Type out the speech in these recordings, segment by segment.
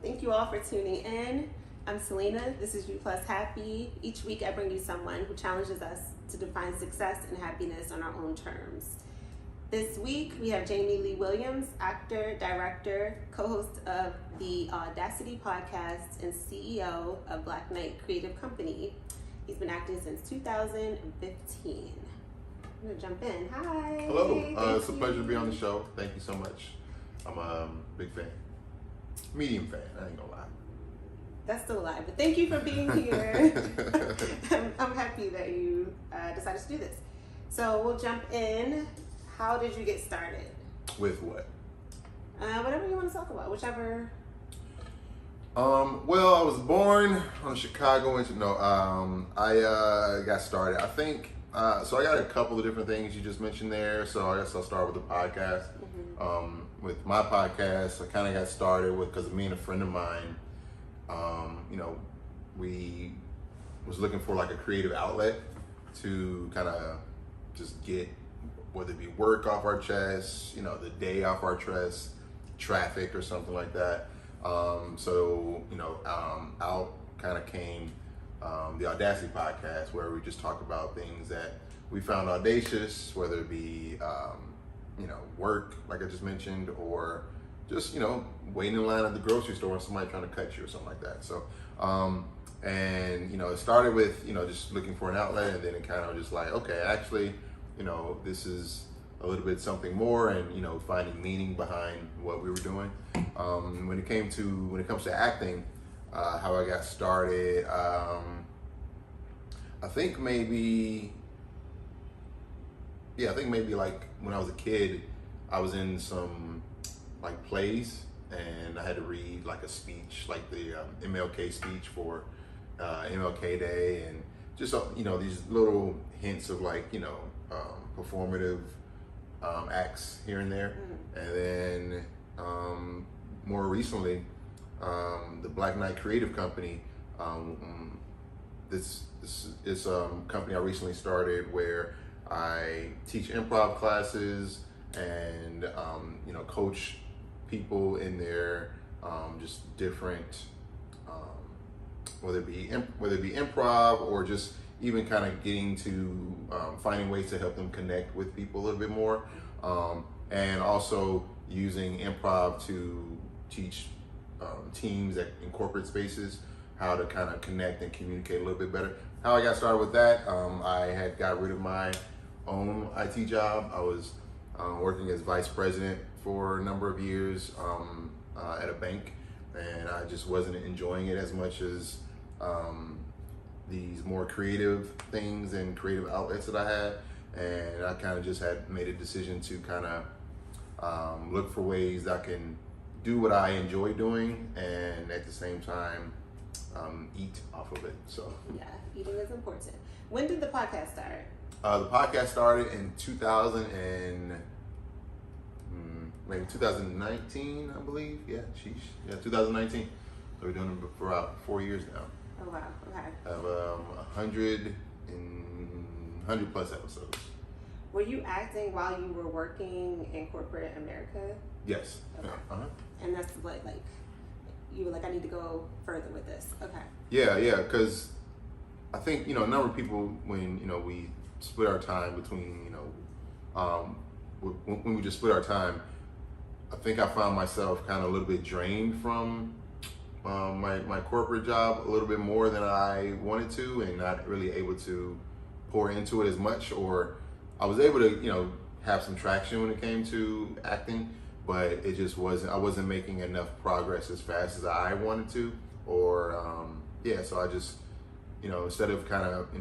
Thank you all for tuning in. I'm Selena. This is You Plus Happy. Each week I bring you someone who challenges us to define success and happiness on our own terms. This week we have Jamie Lee Williams, actor, director, co-host of the Audacity podcast, and CEO of Black Knight Creative Company. He's been acting since 2015. I'm gonna jump in. Hi. Hello. It's a pleasure to be on the show. Thank you so much. I'm a big fan. Medium fan, I ain't gonna lie. That's still a lie, but thank you for being here. I'm happy that you decided to do this. So we'll jump in. How did you get started? With what? Whatever you want to talk about, whichever. Well, I was born on Chicago. I got started. I think, so I got a couple of different things you just mentioned there. So I guess I'll start with the podcast. Mm-hmm. With my podcast, I kind of got started because me and a friend of mine, we was looking for like a creative outlet to kind of just get, whether it be work off our chest, the day off our chest, traffic or something like that. Out kind of came the Audacity podcast, where we just talk about things that we found audacious, whether it be work, like I just mentioned, or just waiting in line at the grocery store and somebody trying to cut you or something like that. So it started with just looking for an outlet, and then it kind of just like, okay, actually this is a little bit something more, and finding meaning behind what we were doing. When it comes to acting, how I got started, I think maybe like when I was a kid, I was in some like plays, and I had to read like a speech, like the MLK speech for MLK Day, and just these little hints of like performative acts here and there. And then more recently, the Black Knight Creative Company, this is a company I recently started where I teach improv classes and coach people in their just different whether it be improv or just even kind of getting to finding ways to help them connect with people a little bit more, and also using improv to teach teams in corporate spaces how to kind of connect and communicate a little bit better. How I got started with that, I had got rid of my own IT job. I was working as vice president for a number of years at a bank, and I just wasn't enjoying it as much as these more creative things and creative outlets that I had. And I kind of just had made a decision to kind of look for ways that I can do what I enjoy doing, and at the same time eat off of it. So yeah, eating is important. When did the podcast start? The podcast started in 2019, I believe. Yeah, 2019. So we're doing it for about 4 years now. Oh wow, okay. I have 100 plus episodes. Were you acting while you were working in corporate America? Yes. Okay. Uh-huh. And that's like you were like, I need to go further with this. Okay. Yeah, because I think a number of people, when we split our time between when we just split our time, I think I found myself kind of a little bit drained from my corporate job a little bit more than I wanted to, and not really able to pour into it as much. Or I was able to have some traction when it came to acting, but it just wasn't. I wasn't making enough progress as fast as I wanted to. Or so I just instead of kind of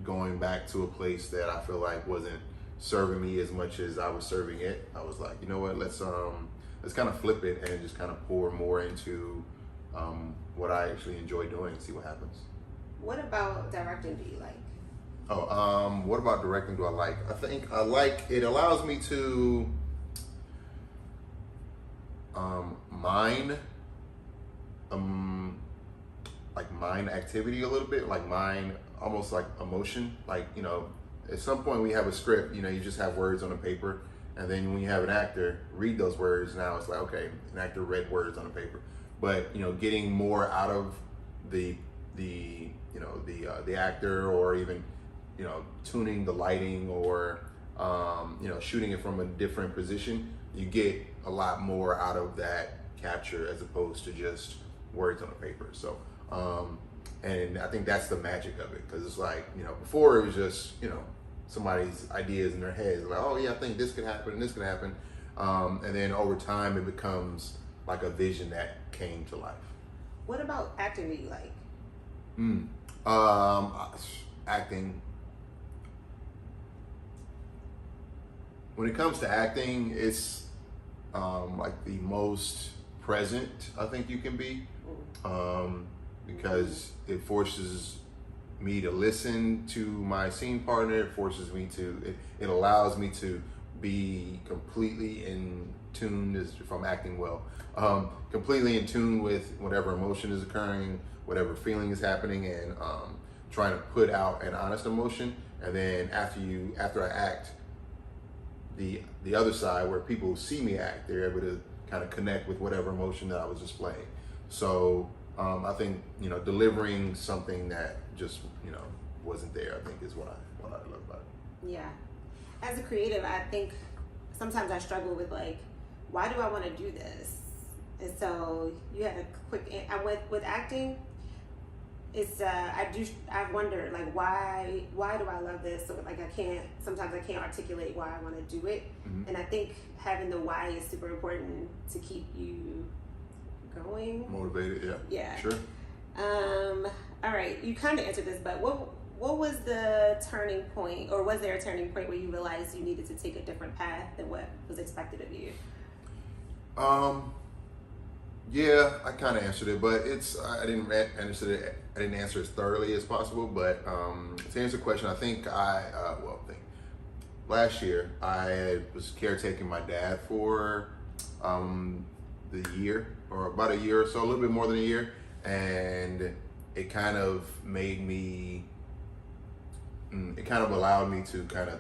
going back to a place that I feel like wasn't serving me as much as I was serving it, I was like, you know what, let's kind of flip it and just kind of pour more into what I actually enjoy doing and see what happens. What about directing do you like? What about directing do I like? I think I like, it allows me to mind activity a little bit, like mind, almost like emotion. Like, at some point we have a script, you just have words on a paper, and then when you have an actor read those words, now it's like, okay, an actor read words on a paper. but getting more out of the the actor, or even tuning the lighting, or shooting it from a different position, you get a lot more out of that capture as opposed to just words on a paper. So and I think that's the magic of it, because it's like, before it was just somebody's ideas in their heads, like, oh yeah, I think this could happen and this could happen, and then over time it becomes like a vision that came to life. What about acting do you like? Acting. When it comes to acting, it's like the most present I think you can be, because it forces me to listen to my scene partner. It forces me to, it allows me to be completely in tune, if I'm acting well, completely in tune with whatever emotion is occurring, whatever feeling is happening, and trying to put out an honest emotion. And then after I act, the other side, where people see me act, they're able to kind of connect with whatever emotion that I was displaying. So I think delivering something that just wasn't there, I think, is what I love about it. Yeah, as a creative, I think sometimes I struggle with, like, why do I want to do this? And so you had a quick with acting. It's I wonder, like, why do I love this? So, like, sometimes I can't articulate why I want to do it. Mm-hmm. And I think having the why is super important to keep you going, motivated. Yeah. Sure. All right, you kind of answered this, but what was the turning point, or was there a turning point where you realized you needed to take a different path than what was expected of you? Yeah, I kind of answered it, but I didn't answer as thoroughly as possible. But to answer the question, I think last year I was caretaking my dad for the year, or about a year or so, a little bit more than a year, and it kind of made me. It kind of allowed me to kind of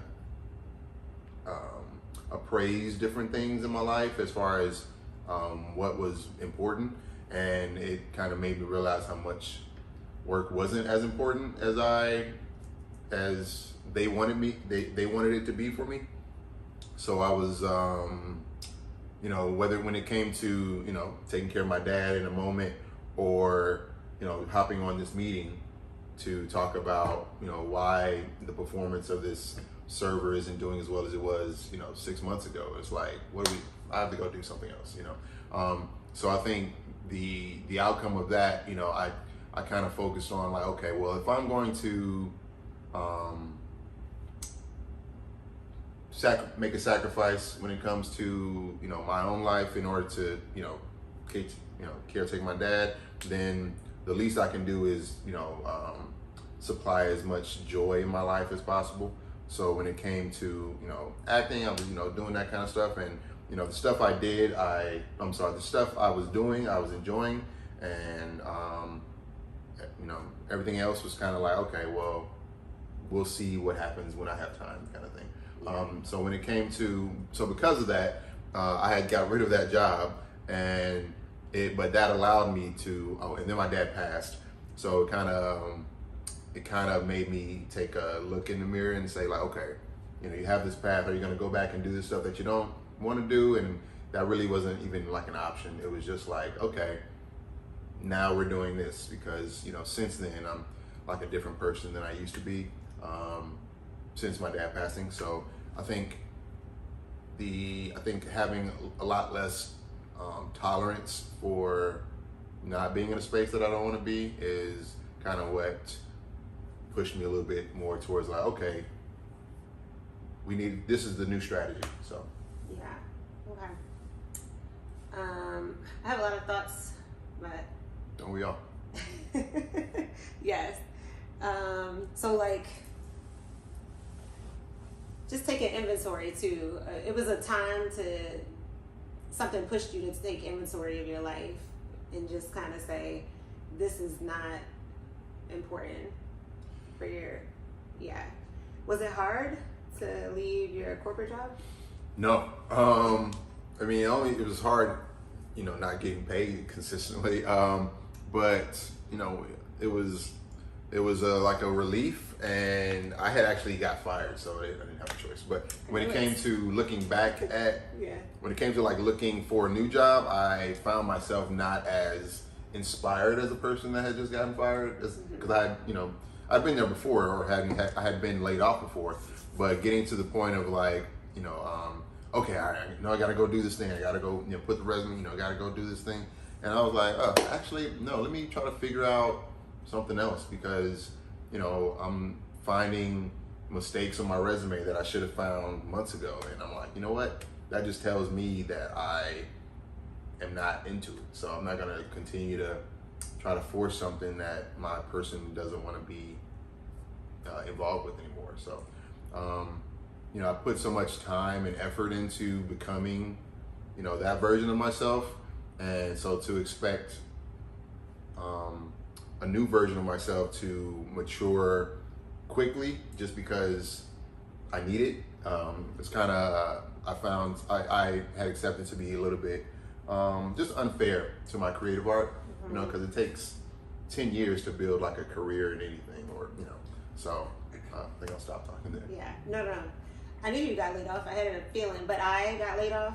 appraise different things in my life as far as what was important, and it kind of made me realize how much work wasn't as important as they wanted they wanted it to be for me. So I was whether when it came to taking care of my dad in a moment, or hopping on this meeting to talk about why the performance of this server isn't doing as well as it was 6 months ago. It's like, I have to go do something else. So I think the outcome of that, I kind of focused on, like, okay, well, if I'm going to make a sacrifice when it comes to my own life in order to caretake my dad, then the least I can do is supply as much joy in my life as possible. So when it came to acting, I was doing that kind of stuff, and the stuff I did, the stuff I was doing, I was enjoying, and everything else was kind of like, okay, well, we'll see what happens when I have time, kind of thing. Yeah. So when it came to, because of that, I had got rid of that job, but that allowed me to, and then my dad passed, so it kind of made me take a look in the mirror and say, like, okay, you have this path. Are you going to go back and do this stuff that you don't want to do? And that really wasn't even like an option. It was just like, okay, now we're doing this, because since then I'm like a different person than I used to be since my dad passing. So I think having a lot less tolerance for not being in a space that I don't want to be is kind of what pushed me a little bit more towards, like, okay, this is the new strategy. So yeah, okay. I have a lot of thoughts, but don't we all? Yes. So, like, just taking inventory too. It was a time something pushed you to take inventory of your life and just kind of say, this is not important for yeah. Was it hard to leave your corporate job? No. It was hard not getting paid consistently. But it was like a relief, and I had actually got fired, so I didn't have a choice. But when it came to looking back at, when it came to like looking for a new job, I found myself not as inspired as a person that had just gotten fired, because I'd been there before, or I had been laid off before, but getting to the point of like, okay, I got to go do this thing. I got to go, put the resume, I got to go do this thing. And I was like, oh, actually, no, let me try to figure out something else, because, I'm finding mistakes on my resume that I should have found months ago. And I'm like, you know what? That just tells me that I am not into it. So I'm not going to continue to try to force something that my person doesn't want to be involved with anymore. So, I put so much time and effort into becoming, that version of myself. And so to expect a new version of myself to mature quickly just because I need it, it's kind of, I found I had accepted to be a little bit just unfair to my creative art, because it takes 10 years to build like a career in anything, or, so I think I'll stop talking there. Yeah, no. I knew you got laid off. I had a feeling, but I got laid off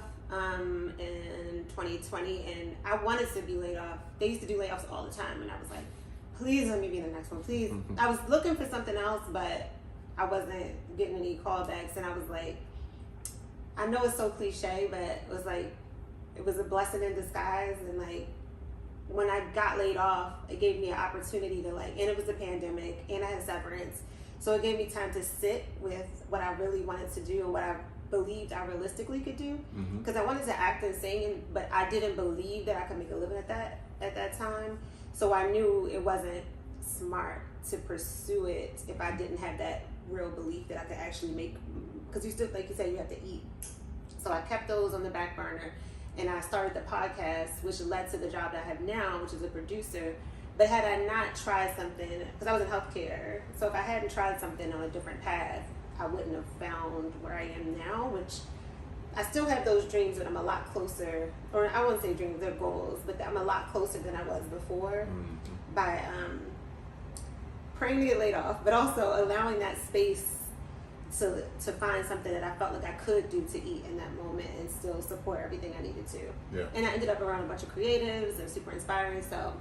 in 2020, and I wanted to be laid off. They used to do layoffs all the time, and I was like, please let me be the next one, please. I was looking for something else, but I wasn't getting any callbacks, and I was like, I know it's so cliche, but it was like, it was a blessing in disguise. And like, when I got laid off, it gave me an opportunity to and it was a pandemic, and I had severance. So it gave me time to sit with what I really wanted to do and what I believed I realistically could do. Because I wanted to act and sing, but I didn't believe that I could make a living at that time. So I knew it wasn't smart to pursue it if I didn't have that real belief that I could actually make, because you still, like you said, you have to eat. So I kept those on the back burner, and I started the podcast, which led to the job that I have now, which is a producer. But had I not tried something, because I was in healthcare, so if I hadn't tried something on a different path, I wouldn't have found where I am now, which I still have those dreams, but I'm a lot closer, or I wouldn't say dreams, they're goals, but I'm a lot closer than I was before by praying to get laid off, but also allowing that space to find something that I felt like I could do to eat in that moment and still support everything I needed to. Yeah. And I ended up around a bunch of creatives. They're super inspiring. So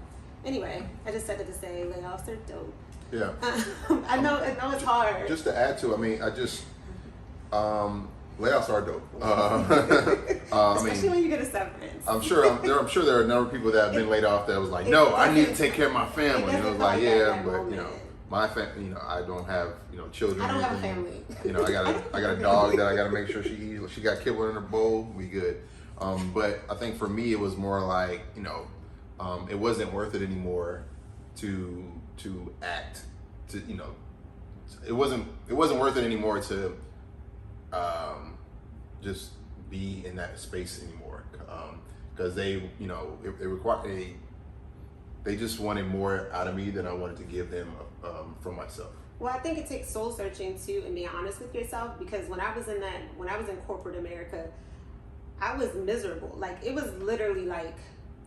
anyway, I just said it to say layoffs are dope. Yeah. I know it's hard. Just to add to, layoffs are dope. Especially when you get a severance. I'm sure there are a number of people that have been laid off that was like, no, I need to take care of my family. And it was like, yeah, but my family, I don't have, children. I don't have a family. I got a dog that I got to make sure she eats. She got kibble in her bowl. We good. But I think for me, it was more like, it wasn't worth it anymore to act, it wasn't worth it anymore to just be in that space anymore, because they just wanted more out of me than I wanted to give them from myself. Well, I think it takes soul searching too, and being honest with yourself, because when I was in corporate America, I was miserable. Like, it was literally like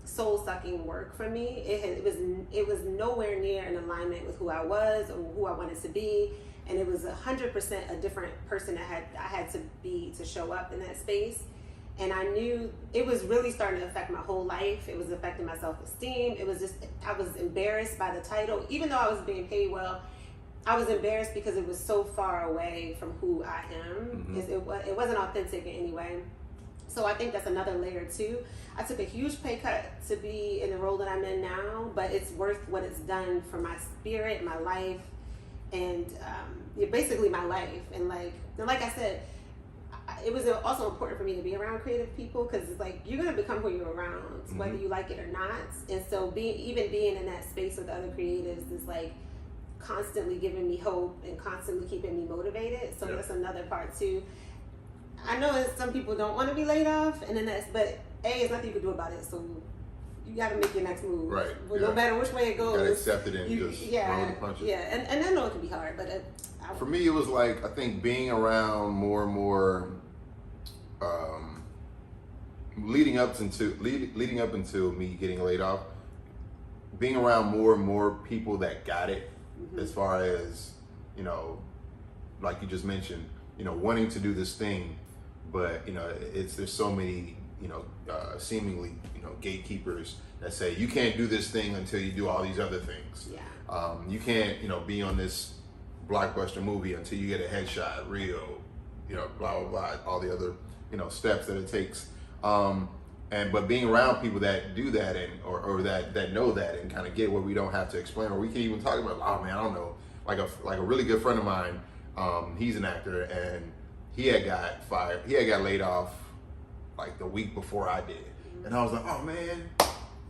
soul sucking work for me. It was nowhere near in alignment with who I was or who I wanted to be, and it was 100% a different person I had to be to show up in that space. And I knew it was really starting to affect my whole life. It was affecting my self-esteem. It was just, I was embarrassed by the title, even though I was being paid well. I was embarrassed because it was so far away from who I am. It wasn't authentic in any way. So I think that's another layer too. I took a huge pay cut to be in the role that I'm in now, but it's worth what it's done for my spirit, my life, and basically my life. And like I said, it was also important for me to be around creative people, because it's like, you're going to become who you're around, whether you like it or not. And so being in that space with other creatives is like constantly giving me hope and constantly keeping me motivated. So that's another part too. I know that some people don't want to be laid off, and then but there's nothing you can do about it. So you got to make your next move, right? No matter which way it goes, you got to accept it and just roll the punches. Yeah, and I know it can be hard, but for me, it was like, I think being around more and more leading up until me getting laid off, being around more and more people that got it, as far as, you know, like you just mentioned, you know, wanting to do this thing, but, you know, there's so many, you know, seemingly, you know, gatekeepers that say you can't do this thing until you do all these other things. Yeah. You can't, you know, be on this blockbuster movie until you get a headshot, reel, you know, blah blah blah, all the other, you know, steps that it takes. But being around people that do that and or that know that and kind of get what we don't have to explain, or we can even talk about, oh man, I don't know, like a really good friend of mine, he's an actor, and he had got fired, he had got laid off like the week before I did, and I was like, oh man,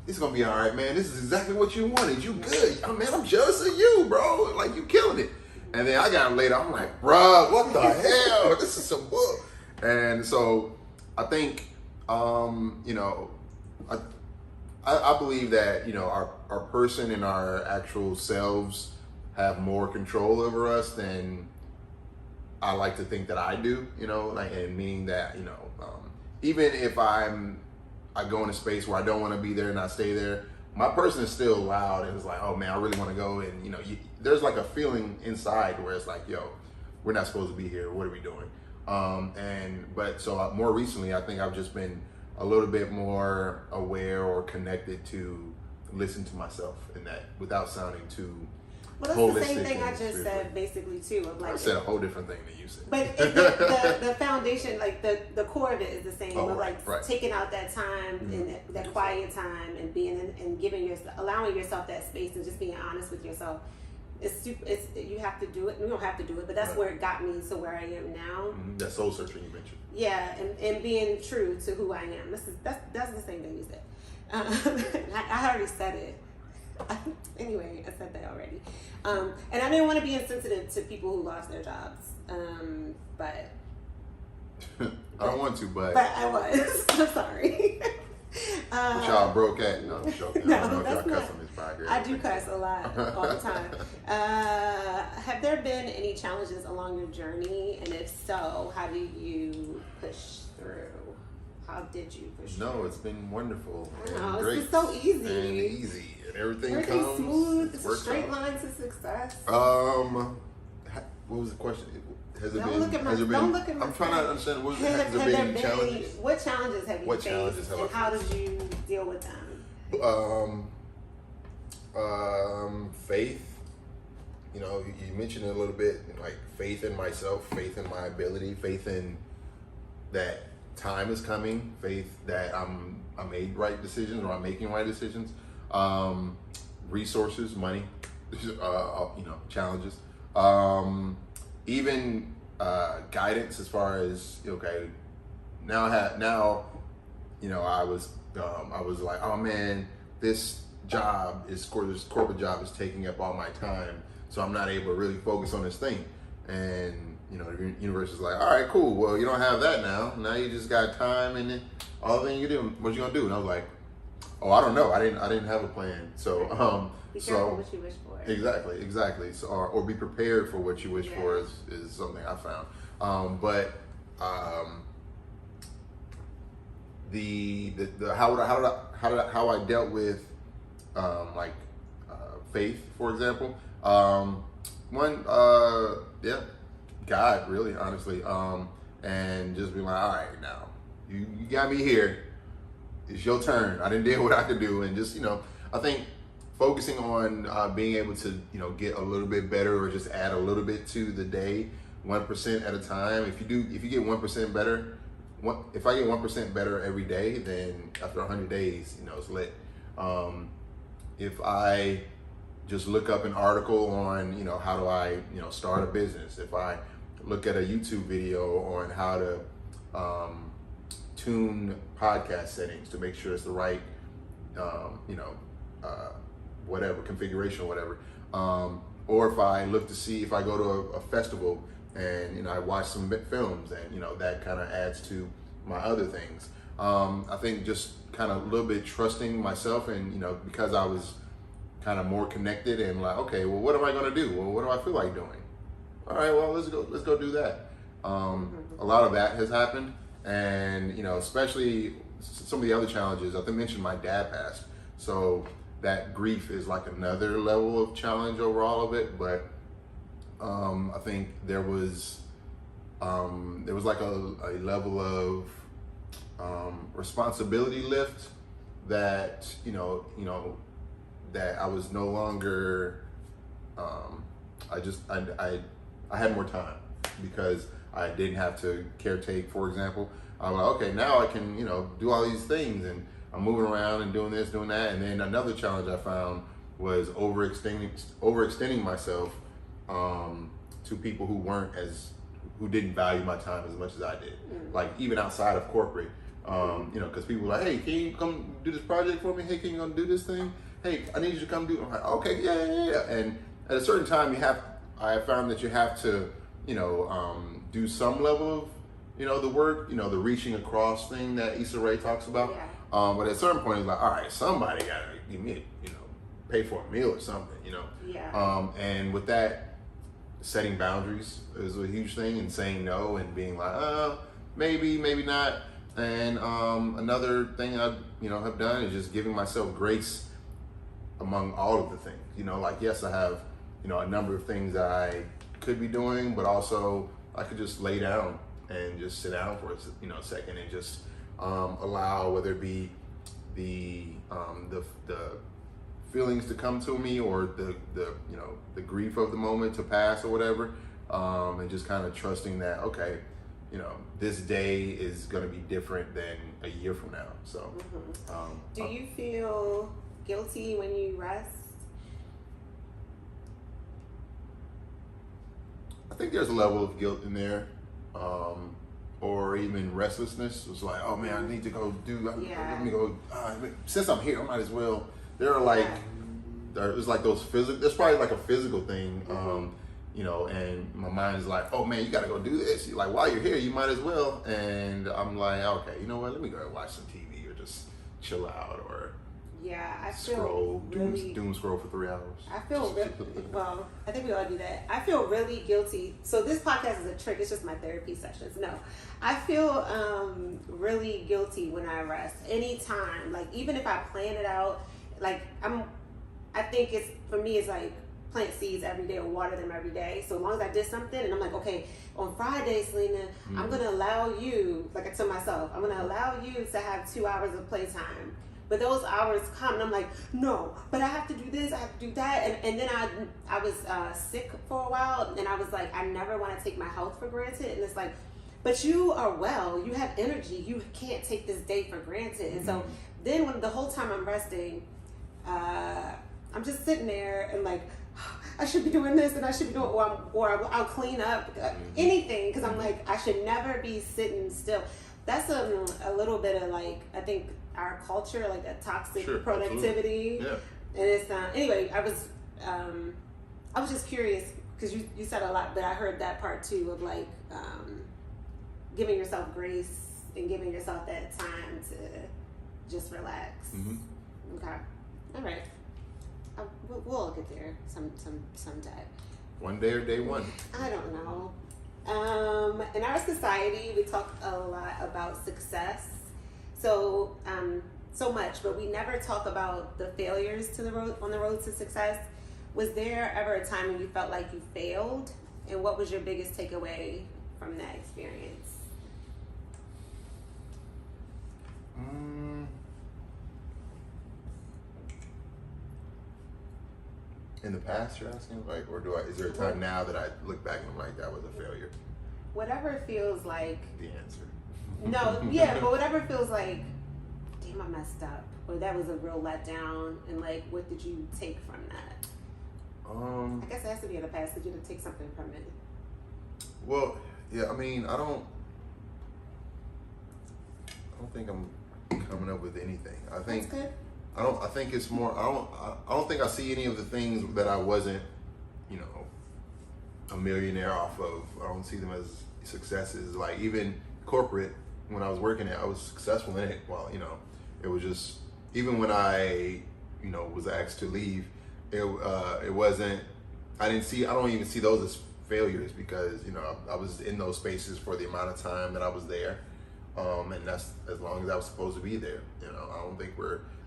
it's gonna be all right, man. This is exactly what you wanted. You good. Oh man, I'm jealous of you, bro. Like, you killing it. And then I got laid off. I'm like, bro, what the hell? This is some bull. And so I think, you know, I believe that, you know, our person and our actual selves have more control over us than I like to think that I do, you know, like, and meaning that, you know, even if I go in a space where I don't want to be there and I stay there, my person is still loud and it's like, oh man, I really want to go. And, you know, there's like a feeling inside where it's like, yo, we're not supposed to be here. What are we doing? So more recently, I think I've just been a little bit more aware or connected to listen to myself in that without sounding too Well, that's the same thing I just said, basically, too. Of like, I said a whole different thing than you said. But the foundation, like the core of it is the same. Oh, of right, like right. taking out that time and that quiet time and being and giving yourself, allowing yourself that space and just being honest with yourself. It's you have to do it. You don't have to do it, but that's where it got me to where I am now. That soul searching you mentioned. Yeah, and being true to who I am. That's the same thing you said. I already said it. Anyway, I said that already. And I didn't want to be insensitive to people who lost their jobs. But I don't want to, but I was. I'm sorry. What y'all broke at? No, I'm joking. No, I don't know if that's y'all not. cuss on this podcast. I do cuss a lot all the time. Have there been any challenges along your journey? And if so, how do you push through? How did you push through? No, it's been wonderful. Oh, Great. it's just so easy. And easy. And everything Everything's comes. smooth. It's a works straight out. line to success. What was the question? Has it Don't been? look at my- has there don't been? look at my I'm trying to face. understand. Has Have there been any challenges? What challenges have you What faced, challenges have I and how faced? did you deal with them? Faith. You know, you mentioned it a little bit, like faith in myself, faith in my ability, faith in that time is coming, faith that I made right decisions or I'm making right decisions. Resources, money, you know, challenges. Even guidance as far as, okay, now, you know, I was like, oh man, this corporate job is taking up all my time, so I'm not able to really focus on this thing. And, you know, the universe is like, all right, cool. Well, you don't have that now. Now you just got time, and then all the thing you do, what you gonna do? And I was like, oh, I don't know. I didn't have a plan. So, Be careful what you wish for. Exactly. So, or be prepared for what you wish for is something I found. How I dealt with faith, for example. God, really, honestly, and just be like, all right, now you got me here. It's your turn. I didn't do what I could do, and just, you know, I think focusing on being able to, you know, get a little bit better or just add a little bit to the day, 1% at a time. If you get 1% better, if I get 1% better every day, then after 100 days, you know, it's lit. If I just look up an article on, you know, how do I, you know, start a business, if I look at a YouTube video on how to tune podcast settings to make sure it's the right, whatever configuration or whatever, or if I look to see if I go to a festival and, you know, I watch some films and, you know, that kind of adds to my other things. I think just kind of a little bit trusting myself, and, you know, because I was kind of more connected and like, okay, well, what am I going to do? Well, what do I feel like doing? All right, well, let's go do that. A lot of that has happened, and, you know, especially some of the other challenges, I mentioned my dad passed, so that grief is like another level of challenge over all of it. But I think there was like a level of responsibility lift that that I was no longer. I had more time because I didn't have to caretake, for example. I'm like, okay, now I can do all these things, and I'm moving around and doing this, doing that. And then another challenge I found was overextending myself to people who didn't value my time as much as I did. Like even outside of corporate, because people were like, hey, can you come do this project for me? Hey, can you come do this thing? Hey, I need you to come do it. I'm like, okay, yeah. And at a certain time, I have found that you have to, do some level of, the work, the reaching across thing that Issa Rae talks about. Yeah. But at a certain point, it's like, all right, somebody got to give me, pay for a meal or something, Yeah. And with that, setting boundaries is a huge thing, and saying no and being like, maybe not. And another thing I, have done is just giving myself grace among all of the things. Like, yes, I have, a number of things that I could be doing, but also I could just lay down and just sit down for a second and just allow, whether it be the feelings to come to me or the grief of the moment to pass or whatever, and just kind of trusting that, okay, this day is going to be different than a year from now. So, do you feel guilty when you rest? I think there's a level of guilt in there, or even restlessness. It's like, oh man, I need to go let me go. Since I'm here, I might as well. There are like, there's like those physical. There's probably like a physical thing, and my mind is like, oh man, you gotta go do this. Like while you're here, you might as well. And I'm like, okay, you know what? Let me go watch some TV or just chill out or. Yeah, I scroll, feel really doom scroll for 3 hours. I feel well. I think we all do that. I feel really guilty. So this podcast is a trick. It's just my therapy sessions. No, I feel really guilty when I rest. Anytime, like even if I plan it out, like I think it's for me. It's like plant seeds every day or water them every day. So as long as I did something, and I'm like, okay, on Friday, Selena, I'm gonna allow you. Like I tell myself, I'm gonna allow you to have 2 hours of playtime. But those hours come, and I'm like, no, but I have to do this, I have to do that. And then I was sick for a while, and I was like, I never want to take my health for granted. And it's like, but you are well, you have energy, you can't take this day for granted. And so then when the whole time I'm resting, I'm just sitting there and like, I should be doing this, and I should be doing, or I'll clean up anything, because I'm like, I should never be sitting still. That's a little bit of like, I think, our culture, like that toxic productivity. Yeah. And it's anyway, I was just curious because you said a lot, but I heard that part too of like giving yourself grace and giving yourself that time to just relax. Okay, all right, we'll all get there someday. One day or day one. I don't know. In our society, we talk a lot about success. So much, but we never talk about the failures on the road to success. Was there ever a time when you felt like you failed, and what was your biggest takeaway from that experience? In the past, you're asking, like, or is there a time now that I look back and I'm like, that was a failure? Whatever feels like the answer. No, yeah, but whatever feels like, damn, I messed up, or that was a real letdown, and like, what did you take from that? I guess it has to be in the past. Did you take something from it? Well, yeah, I mean, I don't think I'm coming up with anything. I think that's good. I think it's more. I don't think I see any of the things that I wasn't, a millionaire off of. I don't see them as successes. Like even corporate, when I was working it, I was successful in it. Well, it was just, even when I, was asked to leave, it wasn't, I don't even see those as failures, because, I was in those spaces for the amount of time that I was there. and that's as long as I was supposed to be there. You know, I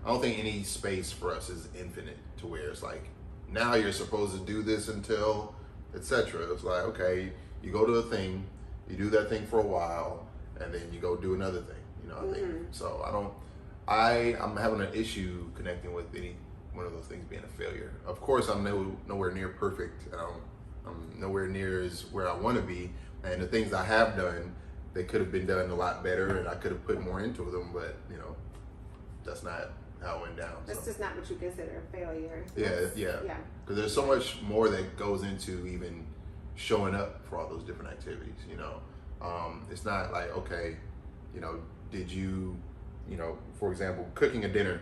don't think any space for us is infinite to where it's like, now you're supposed to do this until, etc. It's like, okay, you go to a thing, you do that thing for a while, and then you go do another thing. You know, I think so. I'm having an issue connecting with any one of those things being a failure. Of course, I'm nowhere near perfect. I'm nowhere near as where I want to be, and the things I have done, they could have been done a lot better, and I could have put more into them. But you know, that's not how it went down. That's just not what you consider a failure. Yeah. Because there's so much more that goes into even showing up for all those different activities. You know, it's not like, okay, you know, did you, you know, for example, cooking a dinner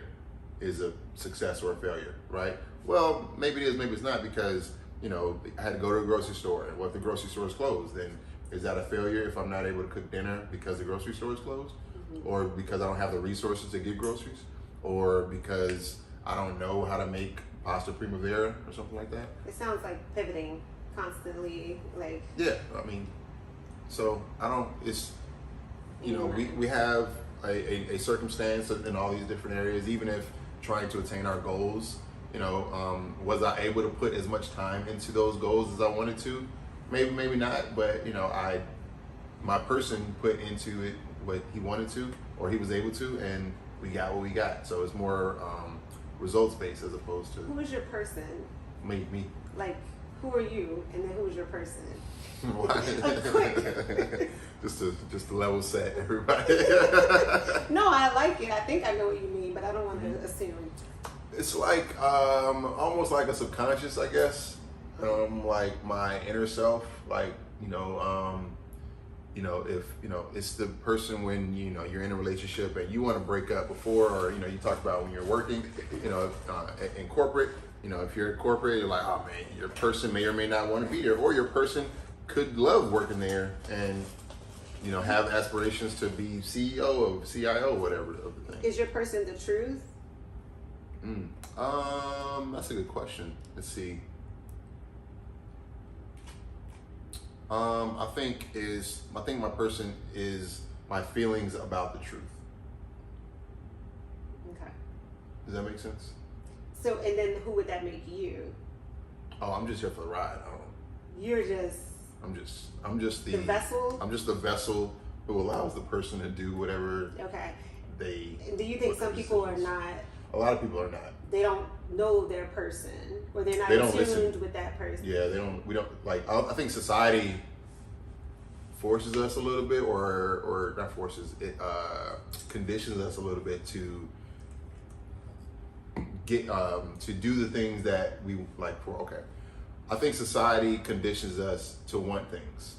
is a success or a failure, right? Well, maybe it is, maybe it's not, because, you know, I had to go to a grocery store, and what if the grocery store is closed? Then is that a failure if I'm not able to cook dinner because the grocery store is closed? Or because I don't have the resources to get groceries? Or because I don't know how to make pasta primavera or something like that? It sounds like pivoting constantly, like... Yeah, I mean, so it's, you know, we have a circumstance in all these different areas, even if trying to attain our goals, you know, was I able to put as much time into those goals as I wanted to? Maybe not, but you know, my person put into it what he wanted to, or he was able to, and we got what we got. So it's more results based as opposed to... Who is your person? Me. Like, who are you, and then who is your person? Quick. just to level set everybody. No, I like it. I think I know what you mean, but I don't want to assume. It's like almost like a subconscious, I guess. Like my inner self, like, you know, if, you know, it's the person when, you know, you're in a relationship and you want to break up before, or, you know, you talk about when you're working, you know, in corporate, you know, if you're in corporate, you're like, oh man, your person may or may not want to be there, or your person could love working there and, you know, have aspirations to be CEO or CIO, whatever of the thing. Is your person the truth? That's a good question. Let's see. I think my person is my feelings about the truth. Okay. Does that make sense? So, and then who would that make you? Oh, I'm just here for the ride. You're just... I'm just the vessel? I'm just the vessel who allows the person to do whatever they... Do you think some people are not... A lot of people are not. They don't know their person, or they're not attuned with that person. Yeah, we don't, like, I think society forces us a little bit, or not forces, it conditions us a little bit to get, to do the things that we like for, I think society conditions us to want things.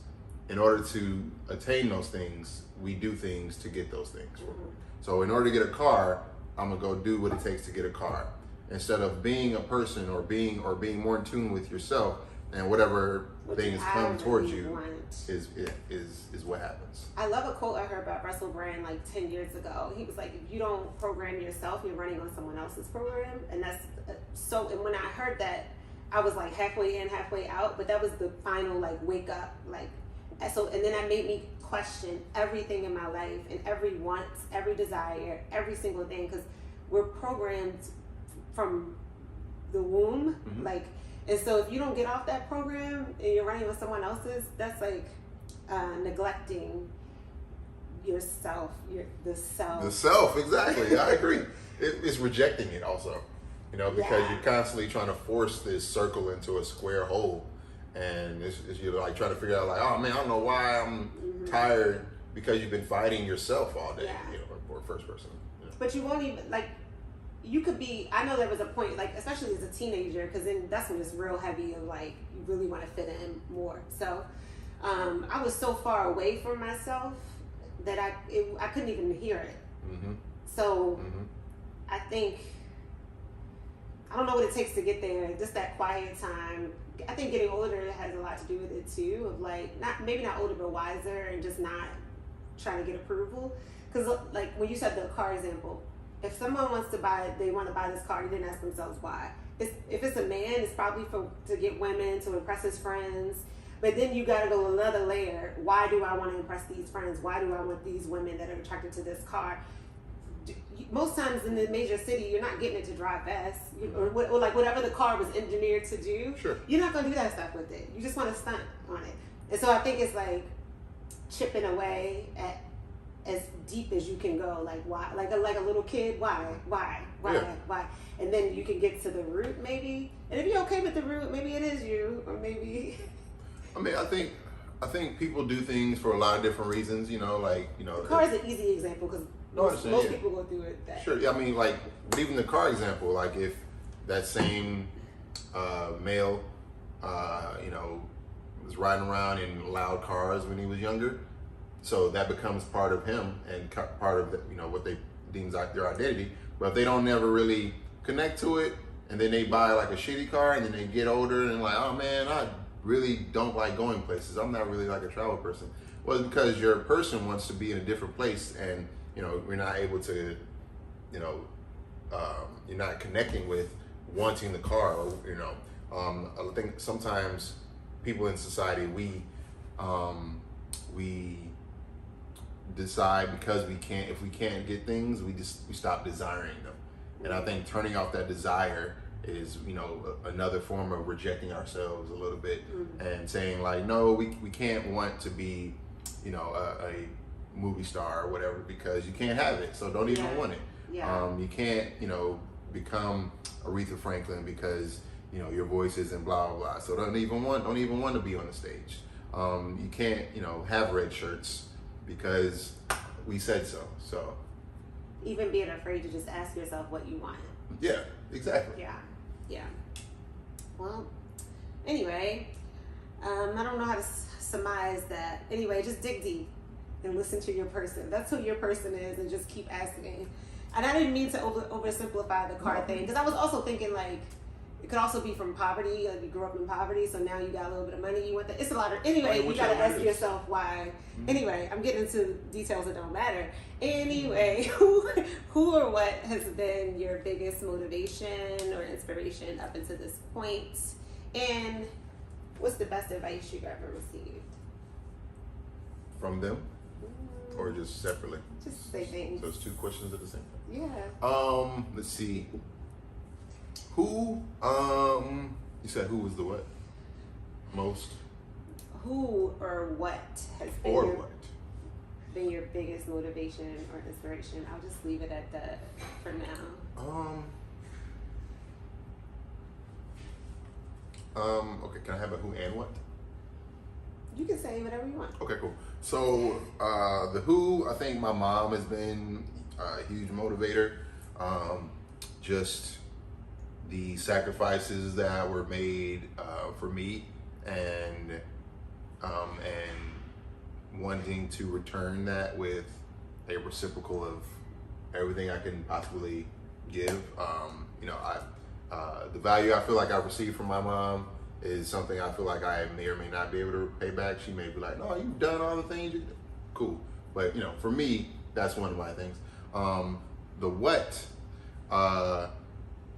In order to attain those things, we do things to get those things. So in order to get a car, I'm gonna go do what it takes to get a car, instead of being a person or being more in tune with yourself, and whatever things come towards you is what happens. I love a quote I heard about Russell Brand like 10 years ago. He was like, if you don't program yourself, you're running on someone else's program. And that's so, and when I heard that, I was like halfway in, halfway out, but that was the final like wake up, like, so, and then that made me question everything in my life, and every want, every desire, every single thing, because we're programmed from the womb, like, and so if you don't get off that program and you're running with someone else's, that's like neglecting yourself, the self. The self, exactly. I agree. It's rejecting it also, you know, because you're constantly trying to force this circle into a square hole. And you're like trying to figure out, like, oh man, I don't know why I'm tired, because you've been fighting yourself all day, you know, or first person. You know. But you won't even, like, you could be, I know there was a point, like, especially as a teenager, because then that's when it's real heavy of like, you really want to fit in more. So I was so far away from myself that I couldn't even hear it. So I think, I don't know what it takes to get there, just that quiet time. I think getting older has a lot to do with it too, of like, maybe not older, but wiser, and just not trying to get approval. Because like when you said the car example, if someone wants to they want to buy this car, they didn't ask themselves why. If it's a man, it's probably to get women, to impress his friends. But then you got to go another layer. Why do I want to impress these friends? Why do I want these women that are attracted to this car? Most times in the major city, you're not getting it to drive fast, or like whatever the car was engineered to do. Sure. You're not gonna do that stuff with it. You just want to stunt on it. And so I think it's like chipping away at as deep as you can go. Like why? Like a little kid. Why? Yeah. Why? And then you can get to the root maybe. And if you're okay with the root, maybe it is you, or maybe. I mean, I think people do things for a lot of different reasons. The car is an easy example because most people go through it. Sure. Yeah, I mean, like, but even the car example, like if that same male, was riding around in loud cars when he was younger, so that becomes part of him and part of what they deem their identity. But if they don't never really connect to it, and then they buy like a shitty car, and then they get older and like, oh man, I really don't like going places. I'm not really like a travel person. Well, it's because your person wants to be in a different place, and we're not able to, you're not connecting with wanting the car. I think sometimes people in society, we decide because if we can't get things, we stop desiring them. And I think turning off that desire is, another form of rejecting ourselves a little bit, and saying like, no, we can't want to be, a movie star or whatever, because you can't have it, so don't even want it. You can't become Aretha Franklin because your voice isn't blah blah blah, so don't even want to be on the stage. You can't have red shirts because we said so Even being afraid to just ask yourself what you want. Yeah, exactly. Yeah. Well, anyway, I don't know how to surmise that. Anyway, just dig deep and listen to your person. That's who your person is, and just keep asking. And I didn't mean to oversimplify the car thing, because I was also thinking like it could also be from poverty. Like you grew up in poverty, so now you got a little bit of money. You want that. It's a lot of anyway. You got to ask yourself why. Anyway, I'm getting into details that don't matter. Anyway, who or what has been your biggest motivation or inspiration up until this point? And what's the best advice you've ever received? From them? Or just separately? Just say things. So it's two questions at the same time. Yeah. Let's see. Who? You said who was the what? Most. Who or what has been your biggest motivation or inspiration? I'll just leave it at that for now. Okay. Can I have a who and what? You can say whatever you want. Okay, cool. So the who, I think my mom has been a huge motivator. Just the sacrifices that were made for me, and wanting to return that with a reciprocal of everything I can possibly give. The value I feel like I received from my mom is something I feel like I may or may not be able to pay back. She may be like, no, you've done all the things you do. Cool. But, for me, that's one of my things. The what,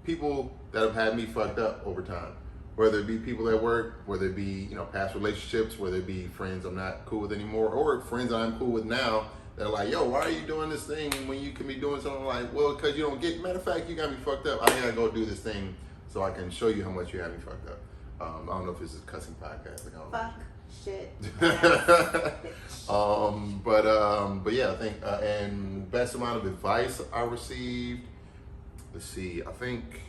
people that have had me fucked up over time, whether it be people at work, whether it be, past relationships, whether it be friends I'm not cool with anymore, or friends I'm cool with now that are like, yo, why are you doing this thing when you can be doing something like, well, because you don't get, matter of fact, you got me fucked up. I gotta go do this thing so I can show you how much you have me fucked up. I don't know if this is a cussing podcast. Fuck, shit. But yeah, I think, and best amount of advice I received, let's see, I think,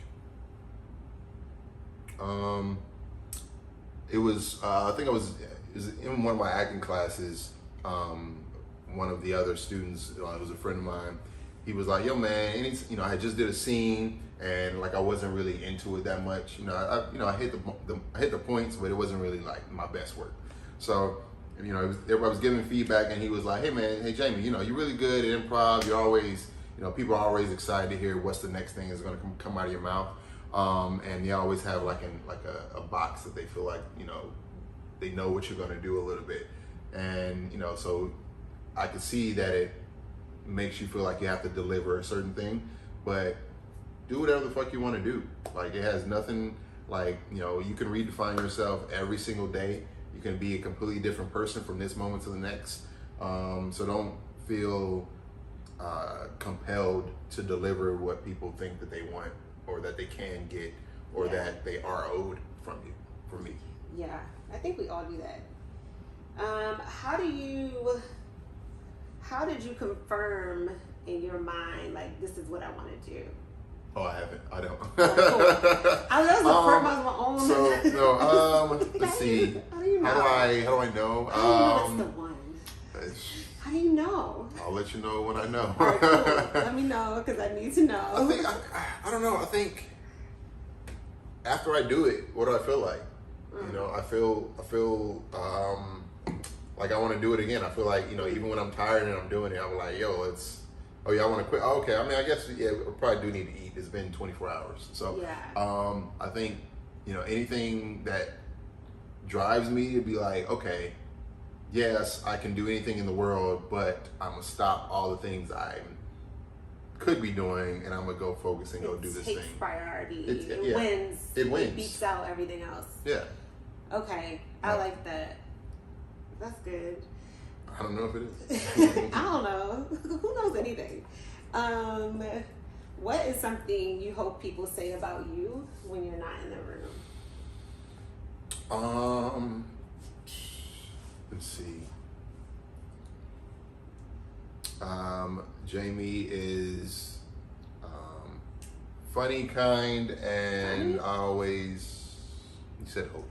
it was in one of my acting classes, one of the other students, it was a friend of mine, he was like, yo man, I had just did a scene, and like I wasn't really into it that much. I hit the points, but it wasn't really like my best work. So, everybody was giving feedback, and he was like, hey Jamie, you're really good at improv. You're always, people are always excited to hear what's the next thing is going to come out of your mouth. And they always have like a box that they feel like, they know what you're going to do a little bit. And, so I could see that it makes you feel like you have to deliver a certain thing, but do whatever the fuck you want to do. Like, it has nothing, like, you can redefine yourself every single day, You can be a completely different person from this moment to the next. So don't feel compelled to deliver what people think that they want or that they can get or that they are owed from you, from me. Yeah, I think we all do that. How did you confirm in your mind, like, this is what I want to do? Oh, I haven't. I don't. Oh, cool. That was the first one my own. So let's see. How do you know? How do I know? How do you know it's the one? How do you know? I'll let you know when I know. All right, cool. Let me know because I need to know. I think I don't know. I think after I do it, what do I feel like? You know, I feel like I want to do it again. I feel like, you know, even when I'm tired and I'm doing it, I'm like, yo, oh yeah, I want to quit. Oh, okay. I mean, I guess, yeah, we probably do need to eat. It's been 24 hours. So I think, you know, anything that drives me to be like, okay, yes, I can do anything in the world, but I'm going to stop all the things I could be doing and I'm going to go focus and go do this thing. It takes priority. It wins. It wins. It beats out everything else. Yeah. Okay. I like that. That's good. I don't know if it is. I don't know. Who knows anything? What is something you hope people say about you when you're not in the room? Let's see. Jamie is funny, kind, and always. You said hope.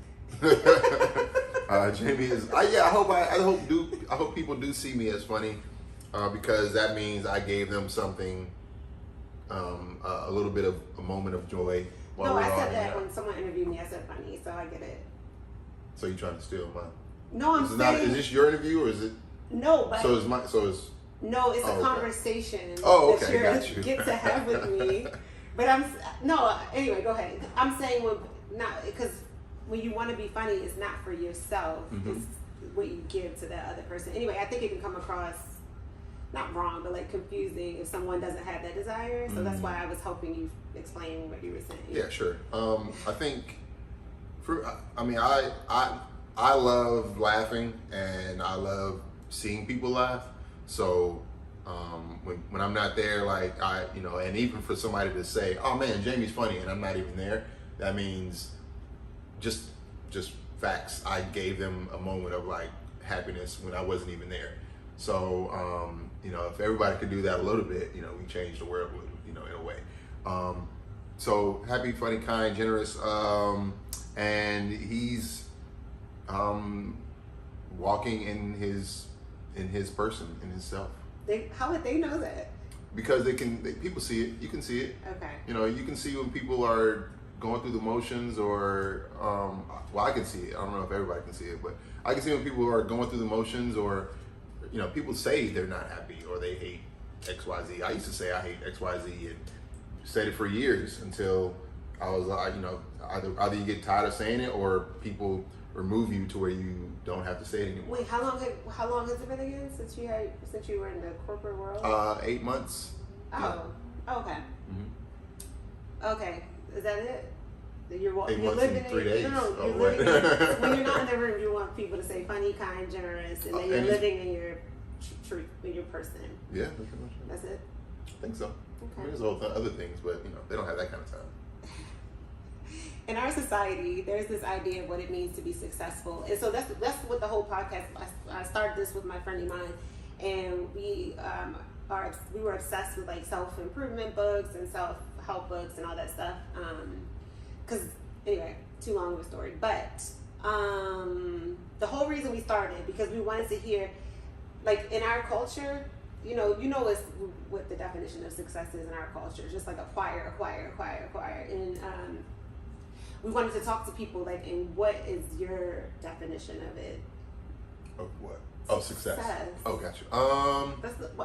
Jamie is. I hope people do see me as funny, because that means I gave them something, a little bit of a moment of joy. No, I said that when someone interviewed me. I said funny, so I get it. So you trying to steal mine? No, I'm saying. Is this your interview or is it? No, but. So is my. So is. No, it's a conversation that you get to have with me. But anyway, go ahead. I'm saying because when you want to be funny, it's not for yourself. Mm-hmm. It's what you give to that other person. Anyway, I think it can come across not wrong, but like confusing if someone doesn't have that desire. So that's why I was hoping you explain what you were saying. Yeah, sure. I think I love laughing and I love seeing people laugh. So when I'm not there, like and even for somebody to say, "Oh man, Jamie's funny," and I'm not even there, that means just facts. I gave them a moment of like happiness when I wasn't even there. So if everybody could do that a little bit, we change the world, in a way. So happy, funny, kind, generous, and he's walking in his person, in his self. How would they know that? Because people see it. You can see it. Okay. You can see when people are going through the motions, or I can see it. I don't know if everybody can see it, but I can see when people are going through the motions, or people say they're not happy or they hate XYZ. I used to say I hate XYZ and said it for years until I was either you get tired of saying it or people remove you to where you don't have to say it anymore. Wait, how long has it been again since you were in the corporate world? 8 months. Oh, yeah. Okay. Mm-hmm. Okay, is that it? You're 8 months and 3 days. No, you're living when you're not in the room, you want people to say funny, kind, generous, and then you're living in your truth, in your person. Yeah, pretty much. That's it? I think so. Okay. There's other things, but they don't have that kind of time. In our society, there's this idea of what it means to be successful, and so that's what the whole podcast. I started this with my friend of mine, and we were obsessed with like self-improvement books and self-help books and all that stuff. Because anyway, too long of a story, but the whole reason we started because we wanted to hear, like in our culture, what the definition of success is in our culture, just like acquire, and we wanted to talk to people like, and what is your definition of it? Of what? Of success. Oh, gotcha.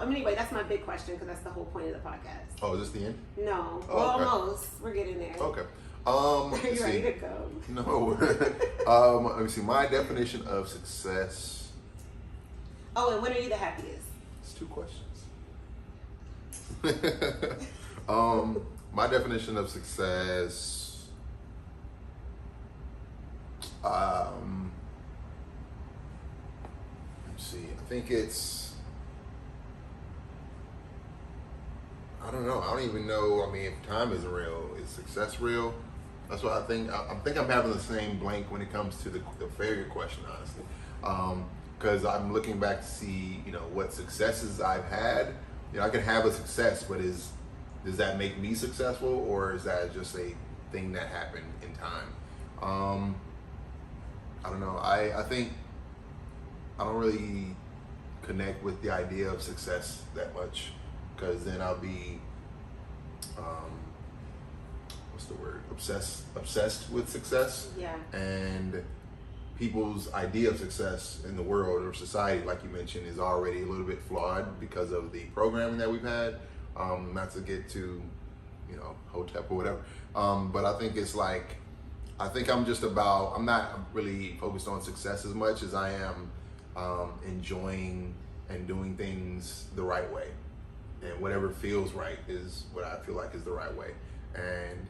Anyway, that's my big question because that's the whole point of the podcast. Oh, is this the end? No. Oh, well, okay. almost. We're getting there. Okay. Are you ready to go? No. Let me see. My definition of success. Oh, and when are you the happiest? It's 2 questions. My definition of success. think it's, I don't know. I don't even know. I mean, if time isn't real, is success real? That's what I think. I think I'm having the same blank when it comes to the failure question, honestly. Because I'm looking back to see, what successes I've had. I can have a success, but does that make me successful, or is that just a thing that happened in time? I don't know. I think I don't really connect with the idea of success that much, because then I'll be what's the word, obsessed with success. Yeah. And people's idea of success in the world or society, like you mentioned, is already a little bit flawed because of the programming that we've had. Not to get to Hotep or whatever, but I think it's like, I'm not really focused on success as much as I am enjoying and doing things the right way, and whatever feels right is what I feel like is the right way. And